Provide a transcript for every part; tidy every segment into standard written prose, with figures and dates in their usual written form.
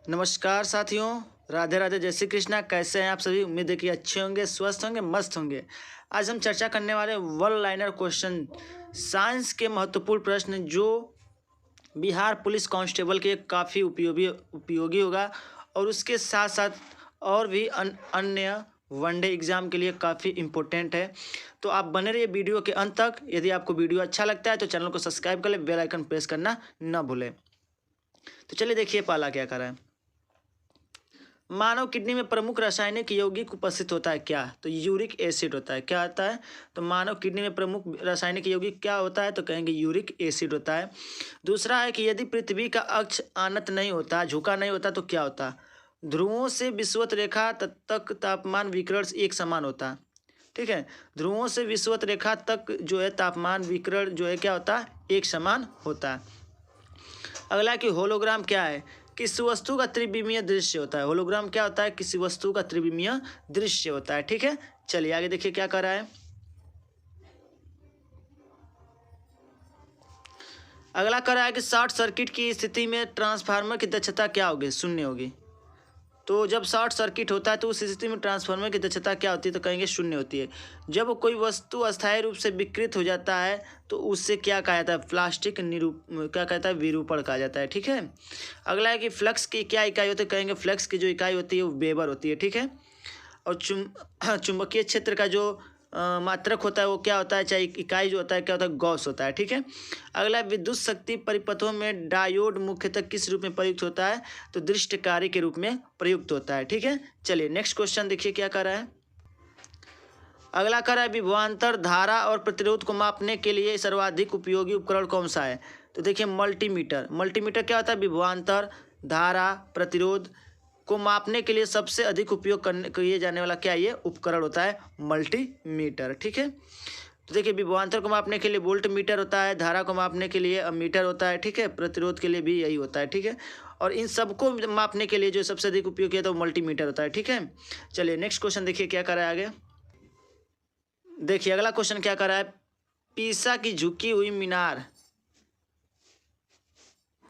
नमस्कार साथियों, राधे राधे, जय श्री कृष्णा। कैसे हैं आप सभी? उम्मीद है कि अच्छे होंगे, स्वस्थ होंगे, मस्त होंगे। आज हम चर्चा करने वाले वन लाइनर क्वेश्चन, साइंस के महत्वपूर्ण प्रश्न जो बिहार पुलिस कांस्टेबल के काफ़ी उपयोगी होगा और उसके साथ साथ और भी अन्य वनडे एग्जाम के लिए काफ़ी इम्पोर्टेंट है। तो आप बने रहिए वीडियो के अंत तक। यदि आपको वीडियो अच्छा लगता है तो चैनल को सब्सक्राइब कर ले, बेल आइकन प्रेस करना ना भूलें। तो चलिए देखिए पहला क्या कर रहा है। मानव किडनी में प्रमुख रासायनिक यौगिक उपस्थित होता है क्या? तो यूरिक एसिड होता है। क्या होता है? तो मानव किडनी में प्रमुख रासायनिक यौगिक क्या होता है? तो कहेंगे यूरिक एसिड होता है। दूसरा है कि यदि पृथ्वी का अक्ष आनत नहीं होता, झुका नहीं होता, तो क्या होता? ध्रुवों से विषुवत रेखा तक तापमान विकिरण एक समान होता। ठीक है, ध्रुवों से विषुवत रेखा तक जो है तापमान विकिरण जो है क्या होता है? एक समान होता है। अगला कि होलोग्राम क्या है? किसी वस्तु का त्रिविमीय दृश्य होता है। होलोग्राम क्या होता है? किसी वस्तु का त्रिविमीय दृश्य होता है। ठीक है, चलिए आगे देखिए क्या कर रहा है। अगला कर रहा है कि शॉर्ट सर्किट की स्थिति में ट्रांसफार्मर की दक्षता क्या होगी? शून्य होगी। तो जब शॉर्ट सर्किट होता है तो उस स्थिति में ट्रांसफार्मर की दक्षता क्या होती है? तो कहेंगे शून्य होती है। जब कोई वस्तु अस्थायी रूप से विकृत हो जाता है तो उससे क्या कहा जाता है? प्लास्टिक क्या कहता है? विरूपण कहा जाता है। ठीक है, अगला है कि फ्लक्स की क्या इकाई होती है? कहेंगे फ्लक्स की जो इकाई होती है वो वेबर होती है। ठीक है, और चुंबकीय क्षेत्र का जो मात्रक होता है वो क्या होता है? चाहे इकाई जो होता है क्या होता है? गॉस होता है। ठीक है, अगला विद्युत शक्ति परिपथों में डायोड मुख्यतः किस रूप में प्रयुक्त होता है? तो दृष्टकारी के रूप में प्रयुक्त होता है। ठीक है, चलिए नेक्स्ट क्वेश्चन देखिए क्या कर रहा है। अगला कर रहा है विभवांतर धारा और प्रतिरोध को मापने के लिए सर्वाधिक उपयोगी उपकरण कौन सा है? तो देखिए मल्टीमीटर। मल्टीमीटर क्या होता है? विभवांतर धारा प्रतिरोध को मापने के लिए सबसे अधिक उपयोग किए जाने वाला क्या ये उपकरण होता है? मल्टीमीटर। ठीक है, तो देखिए विभवांतर को मापने के लिए वोल्ट मीटर होता है, धारा को मापने के लिए मीटर होता है। ठीक है, प्रतिरोध के लिए भी यही होता है। ठीक है, और इन सबको मापने के लिए जो सबसे अधिक उपयोग किया तो मल्टीमीटर होता है। ठीक है, चलिए नेक्स्ट क्वेश्चन देखिए क्या कर रहा है आगे। देखिए अगला क्वेश्चन क्या कर रहा है। पीसा की झुकी हुई मीनार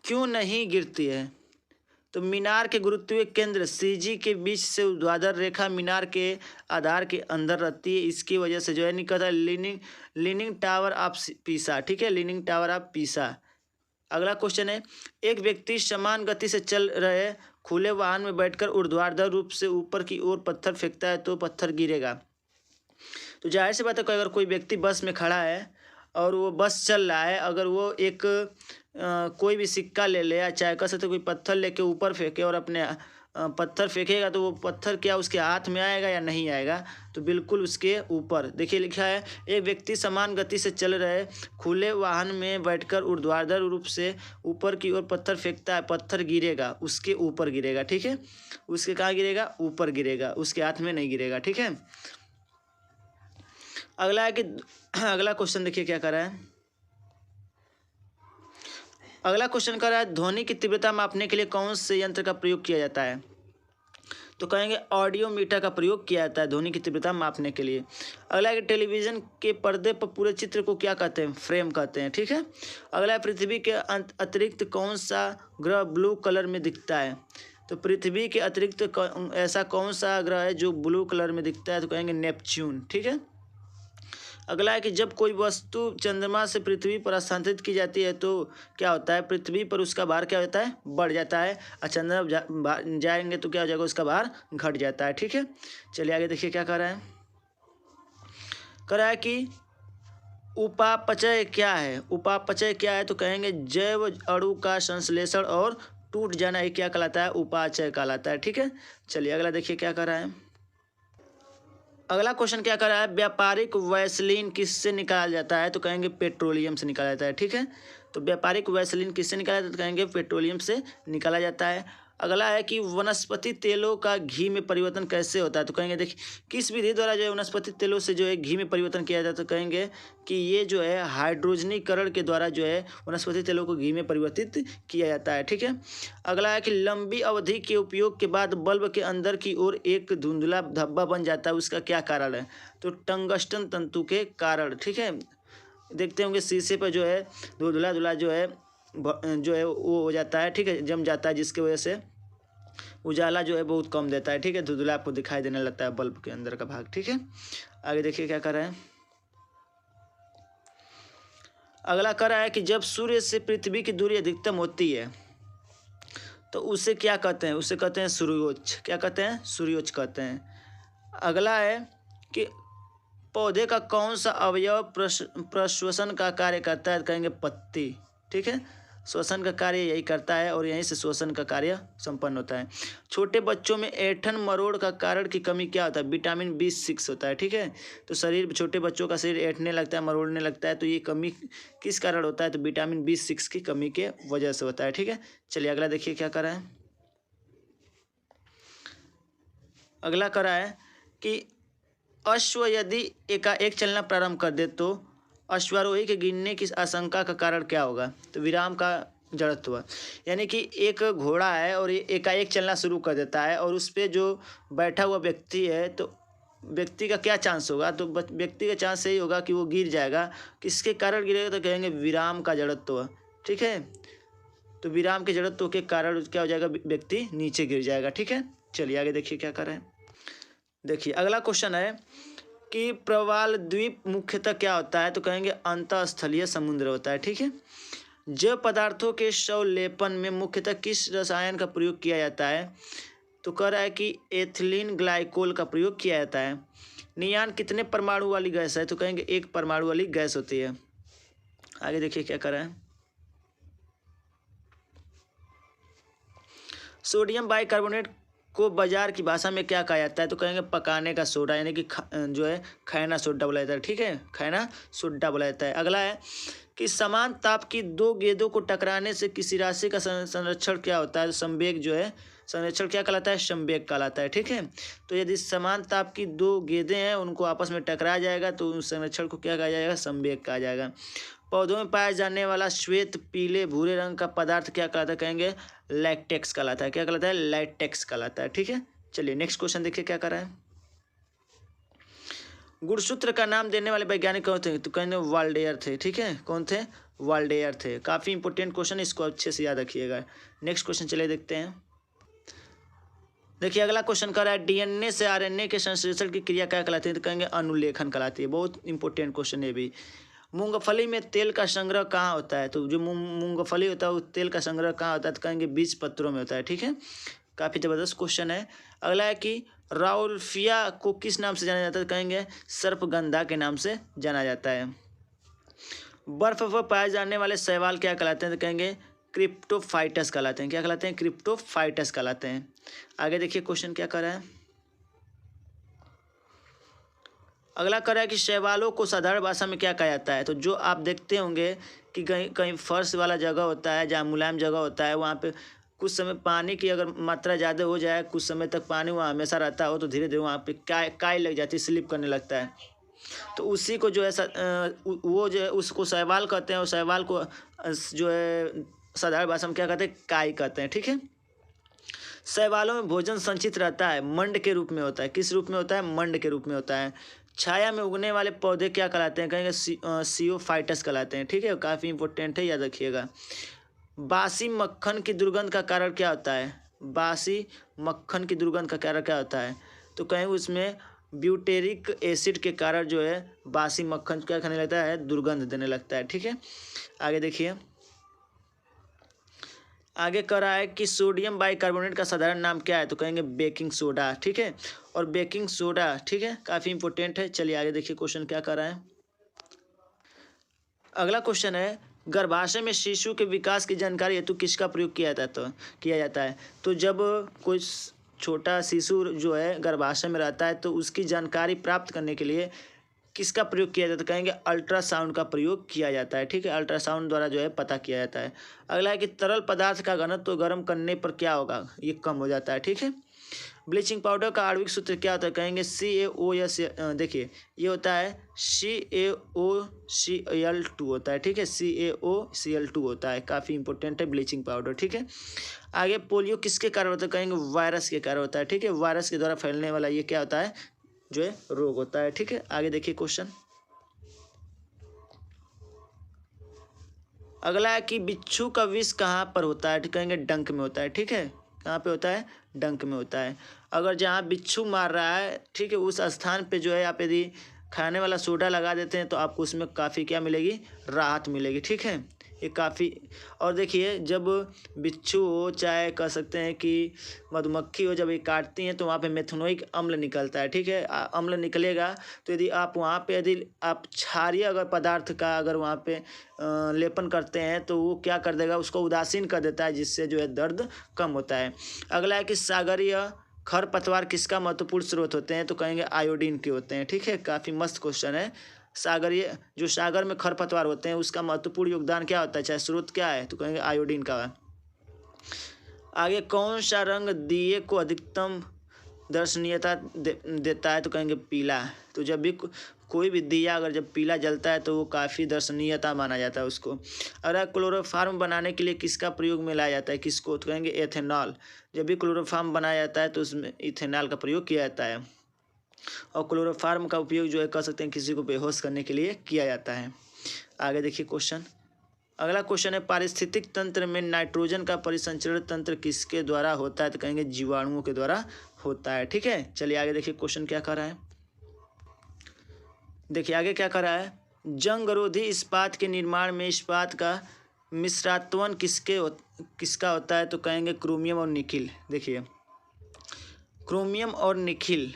क्यों नहीं गिरती है? तो मीनार के गुरुत्वीय केंद्र सीजी के बीच से ऊर्ध्वाधर रेखा मीनार के आधार के अंदर रहती है। इसकी वजह से जो है निकलता है लीनिंग टावर ऑफ पीसा। ठीक है, लीनिंग टावर ऑफ पीसा। अगला क्वेश्चन है, एक व्यक्ति समान गति से चल रहे खुले वाहन में बैठकर ऊर्ध्वाधर रूप से ऊपर की ओर पत्थर फेंकता है तो पत्थर गिरेगा। तो जाहिर सी बात है, अगर कोई व्यक्ति बस में खड़ा है और वो बस चल रहा है, अगर वो एक कोई भी सिक्का ले ले या चाहे कह सकते कोई पत्थर लेके ऊपर फेंके और अपने पत्थर फेंकेगा तो वो पत्थर क्या उसके हाथ में आएगा या नहीं आएगा? तो बिल्कुल उसके ऊपर। देखिए लिखा है, एक व्यक्ति समान गति से चल रहे खुले वाहन में बैठकर ऊर्ध्वाधर रूप से ऊपर की ओर पत्थर फेंकता है, पत्थर गिरेगा, उसके ऊपर गिरेगा। ठीक है, उसके कहाँ गिरेगा? ऊपर गिरेगा, उसके हाथ में नहीं गिरेगा। ठीक है, अगला है कि अगला क्वेश्चन देखिए क्या कर रहा है। अगला क्वेश्चन कर रहा है ध्वनि की तीव्रता मापने के लिए कौन से यंत्र का प्रयोग किया जाता है? तो कहेंगे ऑडियोमीटर का प्रयोग किया जाता है ध्वनि की तीव्रता मापने के लिए। अगला है कि टेलीविजन के पर्दे पर पूरे चित्र को क्या कहते हैं? फ्रेम कहते हैं। ठीक है, अगला है पृथ्वी के अतिरिक्त कौन सा ग्रह ब्लू कलर में दिखता है? तो पृथ्वी के अतिरिक्त ऐसा कौन सा ग्रह है जो ब्लू कलर में दिखता है? तो कहेंगे नेपच्यून। ठीक है, अगला है कि जब कोई वस्तु चंद्रमा से पृथ्वी पर स्थानांतरित की जाती है तो क्या होता है? पृथ्वी पर उसका भार क्या होता है? बढ़ जाता है, और चंद्रमा जाएंगे तो क्या हो जाएगा? उसका भार घट जाता है। ठीक है, चलिए आगे देखिए क्या कर रहा है। कर रहा है कि उपापचय क्या है? उपापचय क्या है? तो कहेंगे जैव अणु का संश्लेषण और टूट जाना, ये क्या कहलाता है? उपापचय कहलाता है। ठीक है, चलिए अगला देखिए क्या कर रहा है। अगला क्वेश्चन क्या कर रहा है, व्यापारिक वैसलीन किससे निकाला जाता है? तो कहेंगे पेट्रोलियम से निकाला जाता है। ठीक है, तो व्यापारिक वैसलीन किससे निकाला जाता है? तो कहेंगे पेट्रोलियम से निकाला जाता है। अगला है कि वनस्पति तेलों का घी में परिवर्तन कैसे होता है? तो कहेंगे देखिए किस विधि द्वारा जो है वनस्पति तेलों से जो है घी में परिवर्तन किया जाता है? तो कहेंगे कि ये जो है हाइड्रोजनीकरण के द्वारा जो है वनस्पति तेलों को घी में परिवर्तित किया जाता है। ठीक है, अगला है कि लंबी अवधि के उपयोग के बाद बल्ब के अंदर की ओर एक धुंधला धब्बा बन जाता है, उसका क्या कारण है? तो टंगस्टन तंतु के कारण। ठीक है, देखते होंगे शीशे पर जो है धुंधला धुला जो है वो हो जाता है। ठीक है, जम जाता है, जिसकी वजह से उजाला जो है बहुत कम देता है, ठीक है, धुंधला आपको दिखाई देने लगता है बल्ब के अंदर का भाग, ठीक है। आगे देखिए क्या कर रहा है। अगला कर रहा है कि जब सूर्य से पृथ्वी की दूरी अधिकतम होती है तो उसे क्या कहते हैं, उसे कहते हैं सूर्योच्च। क्या कहते हैं, सूर्योच्च कहते हैं। अगला है कि पौधे का कौन सा अवयव प्रश्वसन का कार्य करता है, कहेंगे पत्ती, ठीक है, श्वसन का कार्य यही करता है और यहीं से श्वसन का कार्य संपन्न होता है। छोटे बच्चों में ऐंठन मरोड़ का कारण की कमी क्या होता है, विटामिन B6 होता है, ठीक है। तो शरीर, छोटे बच्चों का शरीर ऐंठने लगता है, मरोड़ने लगता है, तो ये कमी किस कारण होता है, तो विटामिन B6 की कमी के वजह से होता है, ठीक है। चलिए अगला देखिए क्या कर रहा है। अगला कर रहा है कि अश्व यदि एकाएक चलना प्रारंभ कर दे तो अश्वारोही के गिरने की आशंका का कारण क्या होगा, तो विराम का जड़त्व। यानी कि एक घोड़ा है और ये एकाएक चलना शुरू कर देता है और उस पर जो बैठा हुआ व्यक्ति है तो व्यक्ति का क्या चांस होगा, तो व्यक्ति का चांस यही होगा कि वो गिर जाएगा। किसके कारण गिरेगा, तो कहेंगे विराम का जड़त्व, ठीक है। तो विराम के जड़त्व के कारण क्या हो जाएगा, व्यक्ति नीचे गिर जाएगा, ठीक है। चलिए आगे देखिए क्या कर रहे हैं। देखिए अगला क्वेश्चन है कि प्रवाल द्वीप मुख्यतः क्या होता है, तो कहेंगे अंतःस्थलीय समुद्र होता है, ठीक है। जल पदार्थों के संलेपन में मुख्यतः किस रसायन का प्रयोग किया जाता है, तो कह रहा है कि एथिलीन ग्लाइकोल का प्रयोग किया जाता है। नियान कितने परमाणु वाली गैस है, तो कहेंगे एक परमाणु वाली गैस होती है। आगे देखिए क्या कर रहा है। सोडियम बाइकार्बोनेट को बाजार की भाषा में क्या कहा जाता है, तो कहेंगे पकाने का सोडा, यानी कि जो है खैना सोडा बोला जाता है, ठीक है, खैना सोडा बोला जाता है। अगला है कि समान ताप की दो गेंदों को टकराने से किसी राशि का संरक्षण क्या होता है, तो संवेग जो है संरक्षण क्या कहलाता है, संवेग कहलाता है, ठीक है। तो यदि समान ताप की दो गेंदें हैं उनको आपस में टकराया जाएगा तो उस संरक्षण को क्या कहा जाएगा, संवेग कहा जाएगा। पौधों में पाया जाने वाला श्वेत पीले भूरे रंग का पदार्थ क्या कहलाता है, कहेंगे लैटेक्स कहलाता है। क्या कहलाता है, लैटेक्स कहलाता है, ठीक है। चलिए नेक्स्ट क्वेश्चन देखिए क्या कर रहा है। गुणसूत्र का नाम देने वाले वैज्ञानिक कौन थे, तो कहेंगे वाल्डेयर थे, ठीक है। कौन थे, वाल्डेयर थे। काफ़ी इंपॉर्टेंट क्वेश्चन, इसको अच्छे से याद रखिएगा। नेक्स्ट क्वेश्चन चलिए देखते हैं। देखिए अगला क्वेश्चन कर रहा है DNA से RNA के संश्लेषण की क्रिया क्या कहलाती है, तो कहेंगे अनुलेखन कहलाती है। बहुत इंपॉर्टेंट क्वेश्चन है भी। मूंगफली में तेल का संग्रह कहाँ होता है, तो जो मूंगफली होता है वो तेल का संग्रह कहाँ होता है, तो कहेंगे बीज पत्रों में होता है, ठीक है। काफ़ी ज़बरदस्त क्वेश्चन है। अगला है कि राउल्फिया को किस नाम से जाना जाता है, तो कहेंगे सर्पगंधा के नाम से जाना जाता है। बर्फ पर पाए जाने वाले शैवाल क्या कहलाते हैं, तो कहेंगे क्रिप्टोफाइटस कहलाते हैं। क्या कहलाते हैं, क्रिप्टोफाइटस कहलाते हैं। आगे देखिए क्वेश्चन क्या कर रहा है। अगला कर रहा है कि शैवालों को साधारण भाषा में क्या कहा जाता है, तो जो आप देखते होंगे कि कहीं कहीं फर्श वाला जगह होता है, जहाँ मुलायम जगह होता है, वहाँ पे कुछ समय पानी की अगर मात्रा ज़्यादा हो जाए, कुछ समय तक पानी वहाँ हमेशा रहता हो, तो धीरे धीरे वहाँ पे काई लग जाती है, स्लिप करने लगता है। तो उसी को जो है वो जो है उसको शैवाल कहते हैं, और शैवाल को जो है साधारण भाषा में क्या कहते हैं, काई कहते हैं, ठीक है। शैवालों में भोजन संचित रहता है, मंड के रूप में होता है। किस रूप में होता है, मंड के रूप में होता है। छाया में उगने वाले पौधे क्या कहलाते हैं, कहेंगे सियोफाइटस कहलाते हैं, ठीक है। काफ़ी इंपॉर्टेंट है, याद रखिएगा। बासी मक्खन की दुर्गंध का कारण क्या होता है, बासी मक्खन की दुर्गंध का कारण क्या होता है, तो कहेंगे उसमें ब्यूटेरिक एसिड के कारण जो है बासी मक्खन क्या खाने लगता है, दुर्गंध देने लगता है, ठीक है। आगे देखिए। आगे कह रहा है कि सोडियम बाइकार्बोनेट का साधारण नाम क्या है, तो कहेंगे बेकिंग सोडा, ठीक है। और बेकिंग सोडा, ठीक है, काफ़ी इंपॉर्टेंट है। चलिए आगे देखिए क्वेश्चन क्या कर रहा है। अगला क्वेश्चन है गर्भाशय में शिशु के विकास की जानकारी हेतु किसका प्रयोग किया जाता है, तो जब कोई छोटा शिशु जो है गर्भाशय में रहता है तो उसकी जानकारी प्राप्त करने के लिए किसका प्रयोग किया जाता है, कहेंगे अल्ट्रासाउंड का प्रयोग किया जाता है, ठीक है। अल्ट्रासाउंड द्वारा जो है पता किया जाता है। अगला है कि तरल पदार्थ का घनत्व तो गर्म करने पर क्या होगा, ये कम हो जाता है, ठीक है। ब्लीचिंग पाउडर का आणविक सूत्र क्या होता है, कहेंगे CaOS, देखिए ये होता है CaOCl2 होता है, ठीक है। CaOCl2 होता है, काफ़ी इंपॉर्टेंट है ब्लीचिंग पाउडर, ठीक है। आगे पोलियो किसके कारण होता है, कहेंगे वायरस के कारण होता है, ठीक है। वायरस के द्वारा फैलने वाला ये क्या होता है, जो है रोग होता है, ठीक है। आगे देखिए क्वेश्चन। अगला है कि बिच्छू का विष कहाँ पर होता है, कहेंगे डंक में होता है, ठीक है। कहाँ पे होता है, डंक में होता है। अगर जहाँ बिच्छू मार रहा है, ठीक है, उस स्थान पे जो है आप यदि खाने वाला सोडा लगा देते हैं तो आपको उसमें काफ़ी क्या मिलेगी, राहत मिलेगी, ठीक है। ये काफ़ी, और देखिए जब बिच्छू हो चाहे कह सकते हैं कि मधुमक्खी हो, जब ये काटती हैं तो वहाँ पे मेथनोइक अम्ल निकलता है, ठीक है। अम्ल निकलेगा तो यदि आप वहाँ पे यदि आप क्षारीय अगर पदार्थ का अगर वहाँ पे लेपन करते हैं तो वो क्या कर देगा, उसको उदासीन कर देता है, जिससे जो है दर्द कम होता है। अगला है कि सागरीय खरपतवार किसका महत्वपूर्ण स्रोत होते हैं, तो कहेंगे आयोडीन के होते हैं, ठीक है। काफ़ी मस्त क्वेश्चन है। सागरीय जो सागर में खरपतवार होते हैं उसका महत्वपूर्ण योगदान क्या होता है, चाहे स्रोत क्या है, तो कहेंगे आयोडीन का है। आगे कौन सा रंग दिए को अधिकतम दर्शनीयता देता है, तो कहेंगे पीला। तो जब भी कोई भी दिया अगर जब पीला जलता है तो वो काफ़ी दर्शनीयता माना जाता है उसको। अगर क्लोरोफार्म बनाने के लिए किसका प्रयोग में लाया जाता है, किसको, तो कहेंगे एथेनॉल। जब भी क्लोरोफार्म बनाया जाता है तो उसमें इथेनॉल का प्रयोग किया जाता है। और क्लोरोफार्म का उपयोग जो है कह सकते हैं किसी को बेहोश करने के लिए किया जाता है। आगे देखिए क्वेश्चन, अगला क्वेश्चन है पारिस्थितिक तंत्र में नाइट्रोजन का परिसंचरण तंत्र किसके द्वारा होता है, तो कहेंगे जीवाणुओं के द्वारा होता है, ठीक है। चलिए आगे देखिए क्वेश्चन क्या कर रहा है। देखिए आगे क्या कर रहा है, जंगरोधी इस्पात के निर्माण में इस्पात का मिश्रात्वन किसका होता है, तो कहेंगे क्रोमियम और निकिल। देखिए क्रोमियम और निकिल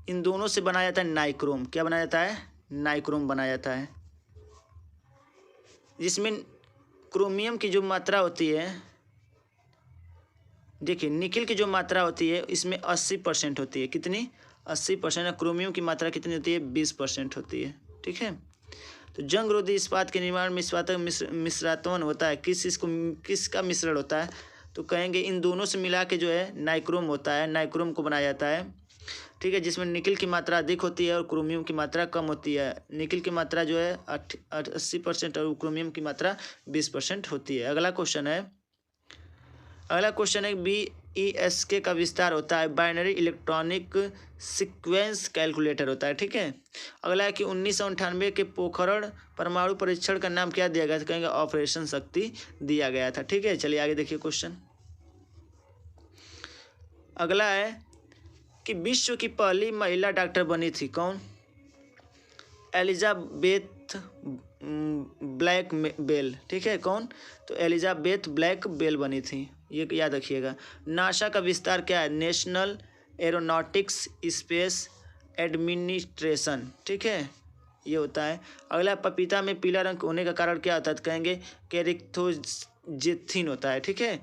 इन दोनों से बनाया जाता है नाइक्रोम। क्या बनाया जाता है, नाइक्रोम बनाया जाता है, जिसमें क्रोमियम की जो मात्रा होती है, देखिए निकिल की जो मात्रा होती है इसमें 80% होती है। कितनी, 80%। क्रोमियम की मात्रा कितनी होती है, 20% होती है, ठीक है। तो जंगरोधी इस्पात के निर्माण में इस्पात का मिश्रात्वन होता है, किसका मिश्रण होता है, तो कहेंगे इन दोनों से मिला के जो है नाइक्रोम होता है, नाइक्रोम को बनाया जाता है, ठीक है। जिसमें निकिल की मात्रा अधिक होती है और क्रोमियम की मात्रा कम होती है। निकिल की मात्रा जो है 80% और क्रोमियम की मात्रा 20% होती है। अगला क्वेश्चन है BESK का विस्तार होता है बाइनरी इलेक्ट्रॉनिक सीक्वेंस कैलकुलेटर होता है, ठीक है। अगला है कि 1998 के पोखरण परमाणु परीक्षण का नाम क्या दिया गया था, कहेंगे ऑपरेशन शक्ति दिया गया था, ठीक है। चलिए आगे देखिए क्वेश्चन। अगला है कि विश्व की पहली महिला डॉक्टर बनी थी कौन, एलिजाबेथ ब्लैक बेल, ठीक है। कौन, तो एलिजाबेथ ब्लैक बेल बनी थी, ये याद रखिएगा। नासा का विस्तार क्या है, नेशनल एरोनॉटिक्स स्पेस एडमिनिस्ट्रेशन, ठीक है, ये होता है। अगला पपीता में पीला रंग होने का कारण क्या होता है, तो कहेंगे कैरिथोजेथिन होता है, ठीक है।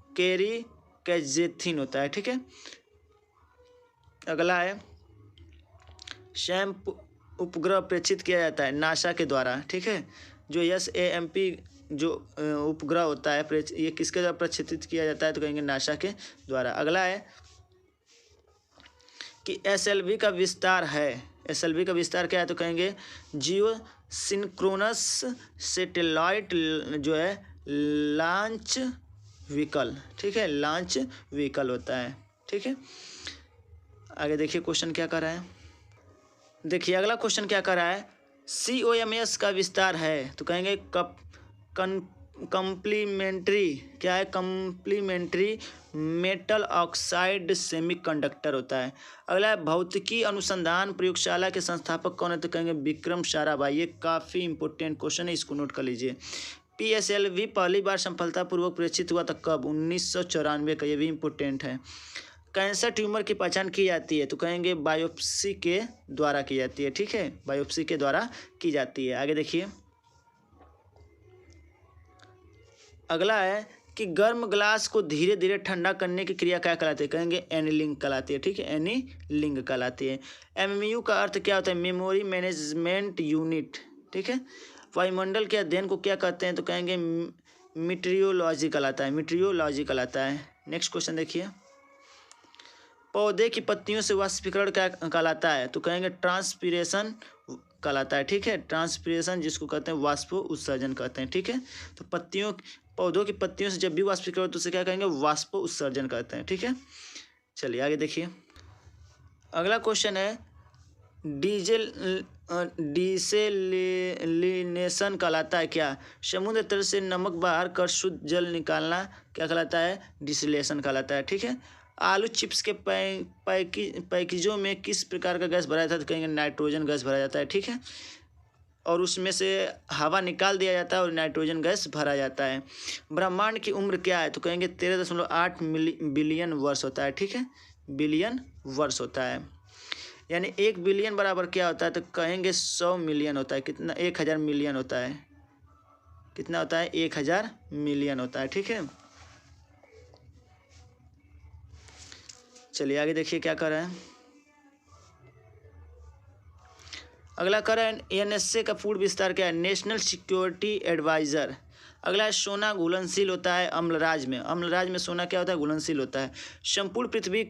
कैरिकेजेथिन होता है, ठीक है। अगला है शैम्प उपग्रह प्रेक्षित किया जाता है नासा के द्वारा, ठीक है। जो SAMP जो उपग्रह होता है ये किसके द्वारा प्रक्षेपित किया जाता है, तो कहेंगे नासा के द्वारा। अगला है कि SLV का विस्तार है, SLV का विस्तार क्या है, तो कहेंगे जियो सिंक्रोनस सैटेलाइट जो है लॉन्च व्हीकल, ठीक है, लॉन्च व्हीकल होता है, ठीक है। आगे देखिए क्वेश्चन क्या कर रहा है। देखिए अगला क्वेश्चन क्या कर रहा है, COMS का विस्तार है, तो कहेंगे कंप्लीमेंट्री, क्या है, कंप्लीमेंट्री मेटल ऑक्साइड सेमीकंडक्टर होता है। अगला है भौतिकी अनुसंधान प्रयोगशाला के संस्थापक कौन है, तो कहेंगे विक्रम साराभाई। ये काफ़ी इंपॉर्टेंट क्वेश्चन है, इसको नोट कर लीजिए। PSLV पहली बार सफलतापूर्वक परीक्षित हुआ था कब, 1994 का, ये भी इंपॉर्टेंट है। कैंसर ट्यूमर की पहचान की जाती है, तो कहेंगे बायोप्सी के द्वारा की जाती है, ठीक है, बायोप्सी के द्वारा की जाती है। आगे देखिए अगला है कि गर्म ग्लास को धीरे धीरे ठंडा करने की क्रिया क्या कहलाती है, कहेंगे एनीलिंग कहलाती है, ठीक है, एनीलिंग कहलाती है। MMU का अर्थ क्या होता है, मेमोरी मैनेजमेंट यूनिट, ठीक है। वायुमंडल के अध्ययन को क्या कहते हैं, तो कहेंगे मीटेरियोलॉजी कहलाता है, मीटेरियोलॉजी कहलाता है। नेक्स्ट क्वेश्चन देखिए, पौधे की पत्तियों से वाष्पीकरण क्या कहलाता है, तो कहेंगे ट्रांसपीरेशन कहलाता है, ठीक है। ट्रांसपीरेशन जिसको कहते हैं वाष्प उत्सर्जन कहते हैं, ठीक है। तो पौधों की पत्तियों से जब भी वाष्पीकरण तो उसे क्या कहेंगे, वाष्प उत्सर्जन कहते हैं, ठीक है। चलिए आगे देखिए, अगला क्वेश्चन है डीजल डिसेलिनेशन कहलाता है क्या? समुद्र तल से नमक बाहर कर शुद्ध जल निकालना क्या कहलाता है? डिसेलिनेशन कहलाता है। ठीक है। आलू चिप्स के पैकेजों में किस प्रकार का गैस भरा जाता है? तो कहेंगे नाइट्रोजन गैस भरा जाता है। ठीक है। और उसमें से हवा निकाल दिया जाता है और नाइट्रोजन गैस भरा जाता है। ब्रह्मांड की उम्र क्या है? तो कहेंगे 13.8 बिलियन वर्ष होता है। ठीक है। बिलियन वर्ष होता है। यानी 1 बिलियन बराबर क्या होता है? तो कहेंगे 100 मिलियन होता है। कितना? 1000 मिलियन होता है। कितना होता है? 1000 मिलियन होता है। ठीक है। चलिए आगे देखिए क्या कर रहा है। अगला कर रहा है NSA का पूर्ण विस्तार क्या है? National security advisor. अगला है सोना घुलनशील होता है अम्लराज में। अम्लराज में सोना क्या होता है? घुलनशील होता है। संपूर्ण पृथ्वी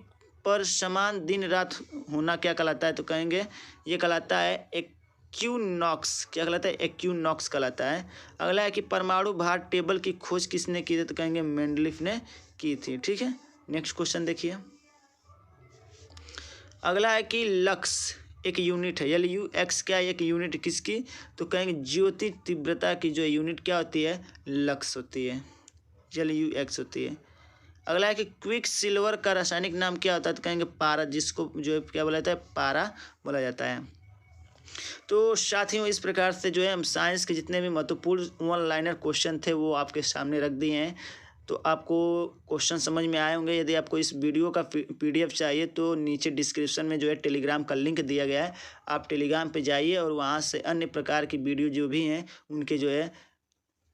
पर समान दिन रात होना क्या कहलाता है? तो कहेंगे ये कहलाता है एक्यूनॉक्स। क्या कहलाता है? एक्यूनॉक्स कहलाता है। अगला है कि परमाणु भार टेबल की खोज किसने की थी? तो कहेंगे मेंडलीफ ने की थी। ठीक है। नेक्स्ट क्वेश्चन देखिए। अगला है कि लक्स एक यूनिट है। LUX क्या एक यूनिट किसकी? तो कहेंगे ज्योति तीव्रता की जो यूनिट क्या होती है? लक्स होती है। LUX होती है। अगला है कि क्विक सिल्वर का रासायनिक नाम क्या होता है? तो कहेंगे पारा, जिसको जो क्या बोला जाता है? पारा बोला जाता है। तो साथियों इस प्रकार से जो है हम साइंस के जितने भी महत्वपूर्ण वन लाइनर क्वेश्चन थे वो आपके सामने रख दिए हैं। तो आपको क्वेश्चन समझ में आए होंगे। यदि आपको इस वीडियो का PDF चाहिए तो नीचे डिस्क्रिप्शन में जो है टेलीग्राम का लिंक दिया गया है। आप टेलीग्राम पे जाइए और वहाँ से अन्य प्रकार की वीडियो जो भी हैं उनके जो है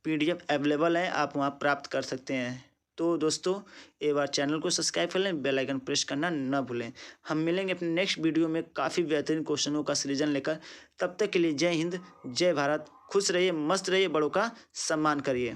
PDF अवेलेबल है, आप वहाँ प्राप्त कर सकते हैं। तो दोस्तों एक बार चैनल को सब्सक्राइब कर लें, बेल आइकन प्रेस करना न भूलें। हम मिलेंगे अपने नेक्स्ट वीडियो में काफ़ी बेहतरीन क्वेश्चनों का सृजन लेकर। तब तक के लिए जय हिंद, जय भारत। खुश रहिए, मस्त रहिए, बड़ों का सम्मान करिए।